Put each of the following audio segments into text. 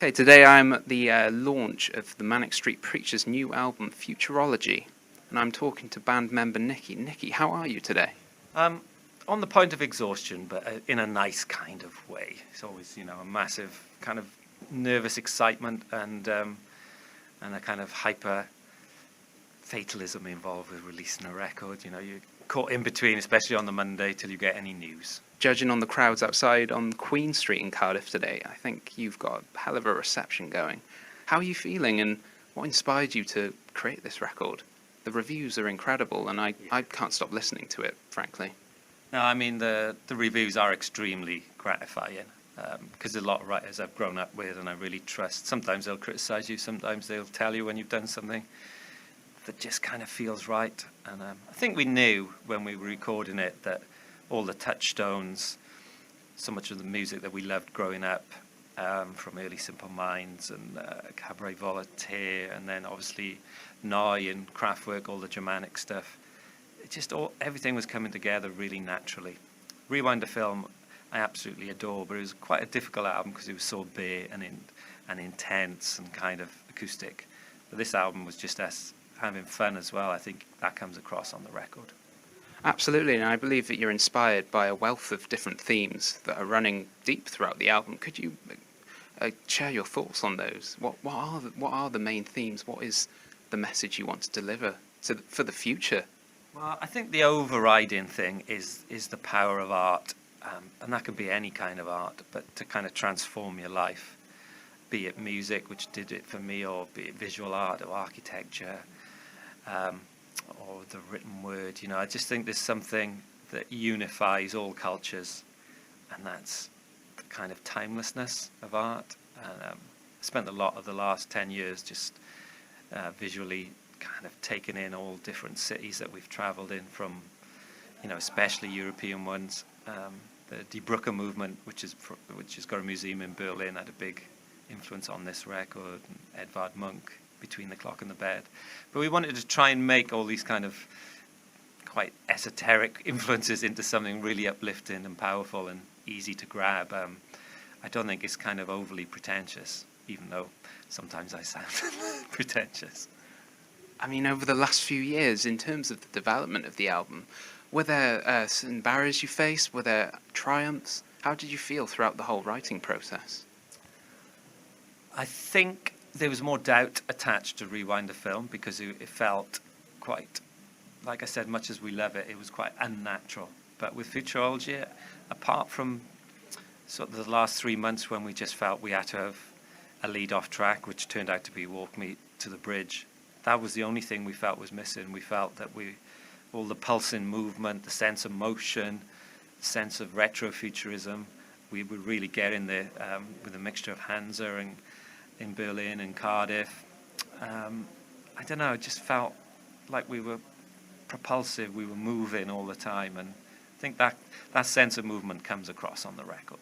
Okay, today I'm at the launch of the Manic Street Preachers' new album, Futurology, and I'm talking to band member Nicky. Nicky, how are you today? On the point of exhaustion, but in a nice kind of way. It's always, a massive kind of nervous excitement and a kind of hyper fatalism involved with releasing a record. You're caught in between, especially on the Monday, till you get any news. Judging on the crowds outside on Queen Street in Cardiff today, I think you've got a hell of a reception going. How are you feeling, and what inspired you to create this record? The reviews are incredible, and I can't stop listening to it, frankly. No, I mean, the reviews are extremely gratifying because a lot of writers I've grown up with and I really trust. Sometimes they'll criticize you, sometimes they'll tell you when you've done something that just kind of feels right. And I think we knew when we were recording it that all the touchstones, so much of the music that we loved growing up, from early Simple Minds and Cabaret Voltaire, and then obviously Noi and Kraftwerk, all the Germanic stuff, everything was coming together really naturally. Rewind the Film I absolutely adore, but it was quite a difficult album because it was so bare and intense and kind of acoustic. But this album was just us having fun as well. I think that comes across on the record. Absolutely, and I believe that you're inspired by a wealth of different themes that are running deep throughout the album. Could you share your thoughts on those? What are the main themes? What is the message you want to deliver for the future? Well, I think the overriding thing is the power of art, and that can be any kind of art, but to kind of transform your life, be it music, which did it for me, or be it visual art or architecture, or the written word. I just think there's something that unifies all cultures, and that's the kind of timelessness of art. And I spent a lot of the last 10 years just visually kind of taking in all different cities that we've travelled in, from, especially European ones. The Die Brücke movement, which has got a museum in Berlin, had a big influence on this record, and Edvard Munch, Between the Clock and the Bed. But we wanted to try and make all these kind of quite esoteric influences into something really uplifting and powerful and easy to grab. I don't think it's kind of overly pretentious, even though sometimes I sound pretentious. I mean, over the last few years, in terms of the development of the album, were there certain barriers you faced? Were there triumphs? How did you feel throughout the whole writing process? I think there was more doubt attached to Rewind the Film because it felt quite, like I said, much as we love it, it was quite unnatural. But with Futurology, apart from sort of the last 3 months when we just felt we had to have a lead-off track, which turned out to be Walk Me to the Bridge, that was the only thing we felt was missing. We felt that all the pulsing movement, the sense of motion, the sense of retrofuturism, we were really getting there with a mixture of Hansa and in Berlin and Cardiff. I don't know, it just felt like we were propulsive, we were moving all the time, and I think that sense of movement comes across on the record.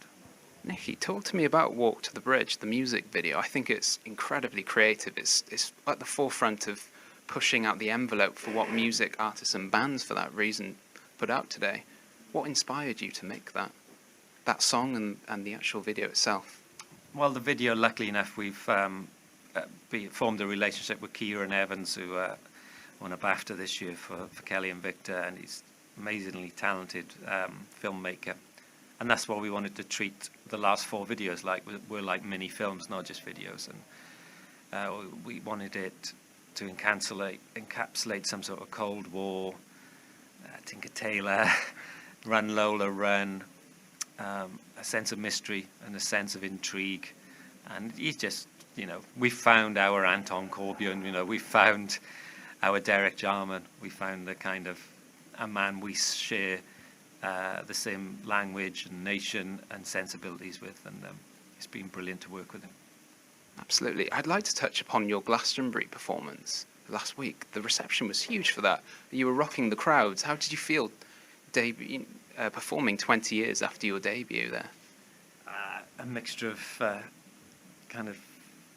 Nicky, talk to me about Walk to the Bridge, the music video. I think it's incredibly creative. It's at the forefront of pushing out the envelope for what music artists and bands, for that reason, put out today. What inspired you to make that song and the actual video itself? Well, the video, luckily enough, we've formed a relationship with Kieran Evans, who won a BAFTA this year for Kelly and Victor, and he's amazingly talented filmmaker. And that's what we wanted to treat the last 4 videos like. Were like mini films, not just videos. And we wanted it to encapsulate some sort of Cold War, Tinker Tailor, Run Lola Run, a sense of mystery and a sense of intrigue. And he's just, we found our Anton Corbijn, we found our Derek Jarman, we found the kind of a man we share the same language and nation and sensibilities with, and it's been brilliant to work with him. Absolutely. I'd like to touch upon your Glastonbury performance last week. The reception was huge for that. You were rocking the crowds. How did you feel performing 20 years after your debut there? A mixture of kind of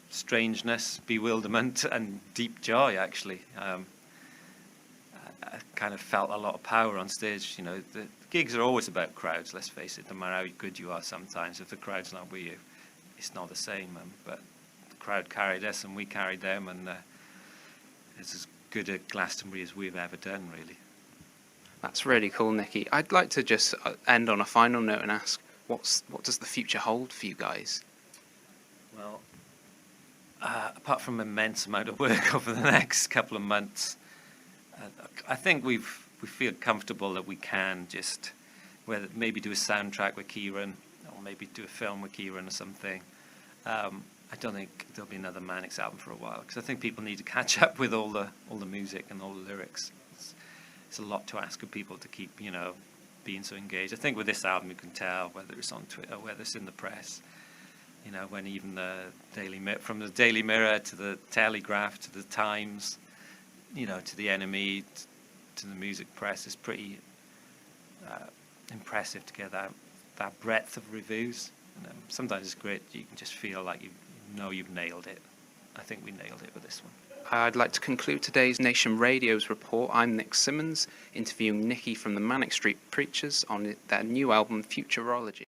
strangeness, bewilderment, and deep joy, actually. I kind of felt a lot of power on stage. The gigs are always about crowds, let's face it. No matter how good you are sometimes, if the crowd's not with you, it's not the same. But the crowd carried us, and we carried them, and it's as good a Glastonbury as we've ever done, really. That's really cool, Nicky. I'd like to just end on a final note and ask, what does the future hold for you guys? Well, apart from immense amount of work over the next couple of months, I think we feel comfortable that we can just maybe do a soundtrack with Kieran, or maybe do a film with Kieran or something. I don't think there'll be another Manics album for a while, because I think people need to catch up with all the music and all the lyrics. It's a lot to ask of people to keep, being so engaged. I think with this album you can tell whether it's on Twitter, whether it's in the press. When even from the Daily Mirror to the Telegraph to the Times, to the NME, to the music press, it's pretty impressive to get that breadth of reviews. And, sometimes it's great. You can just feel like you've nailed it. I think we nailed it with this one. I'd like to conclude today's Nation Radio's report. I'm Nick Simmons, interviewing Nicky from the Manic Street Preachers on their new album, Futurology.